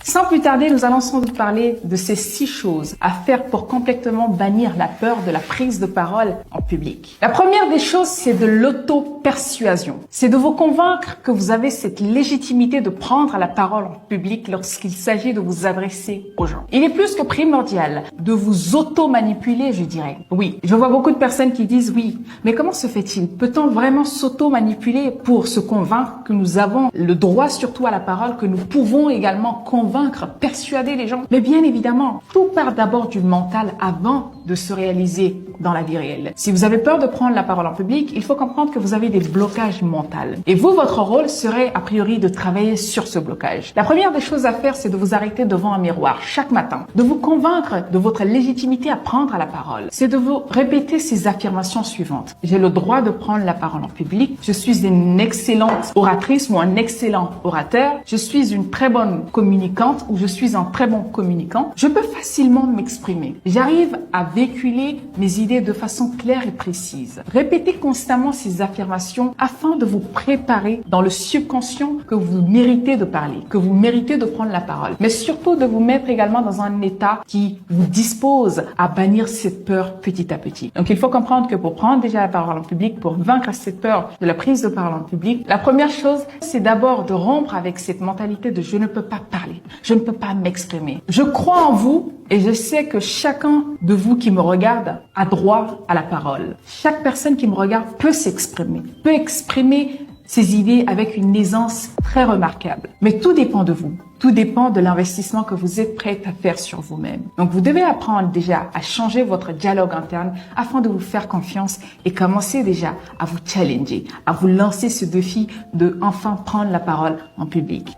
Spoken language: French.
Sans plus tarder, nous allons sans doute parler de ces 6 choses à faire pour complètement bannir la peur de la prise de parole en public. La première des choses, c'est de l'auto-persuasion. C'est de vous convaincre que vous avez cette légitimité de prendre la parole en public lorsqu'il s'agit de vous adresser aux gens. Il est plus que primordial de vous auto-manipuler, je dirais. Oui, je vois beaucoup de personnes qui disent oui, mais comment se fait-il? Peut-on vraiment s'auto-manipuler pour se convaincre que nous avons le droit surtout à la parole, que nous pouvons également convaincre, persuader les gens? Mais bien évidemment, tout part d'abord du mental avant de se réaliser dans la vie réelle. Si vous avez peur de prendre la parole en public, il faut comprendre que vous avez des blocages mentaux. Et vous, votre rôle serait a priori de travailler sur ce blocage. La première des choses à faire, c'est de vous arrêter devant un miroir chaque matin, de vous convaincre de votre légitimité à prendre la parole. C'est de vous répéter ces affirmations suivantes. J'ai le droit de prendre la parole en public. Je suis une excellente oratrice ou un excellent orateur. Je suis une très bonne communicante ou je suis un très bon communicant. Je peux facilement m'exprimer. J'arrive à véhiculer mes idées de façon claire et précise. Répétez constamment ces affirmations afin de vous préparer dans le subconscient que vous méritez de parler, que vous méritez de prendre la parole, mais surtout de vous mettre également dans un état qui vous dispose à bannir cette peur petit à petit. Donc il faut comprendre que pour prendre déjà la parole en public, pour vaincre cette peur de la prise de parole en public, la première chose, c'est d'abord de rompre avec cette mentalité de je ne peux pas parler, je ne peux pas m'exprimer. Je crois en vous et je sais que chacun de vous qui me regarde a droit à la parole. Chaque personne qui me regarde peut s'exprimer, peut exprimer ses idées avec une aisance très remarquable. Mais tout dépend de vous. Tout dépend de l'investissement que vous êtes prêt à faire sur vous-même. Donc, vous devez apprendre déjà à changer votre dialogue interne afin de vous faire confiance et commencer déjà à vous challenger, à vous lancer ce défi de enfin prendre la parole en public.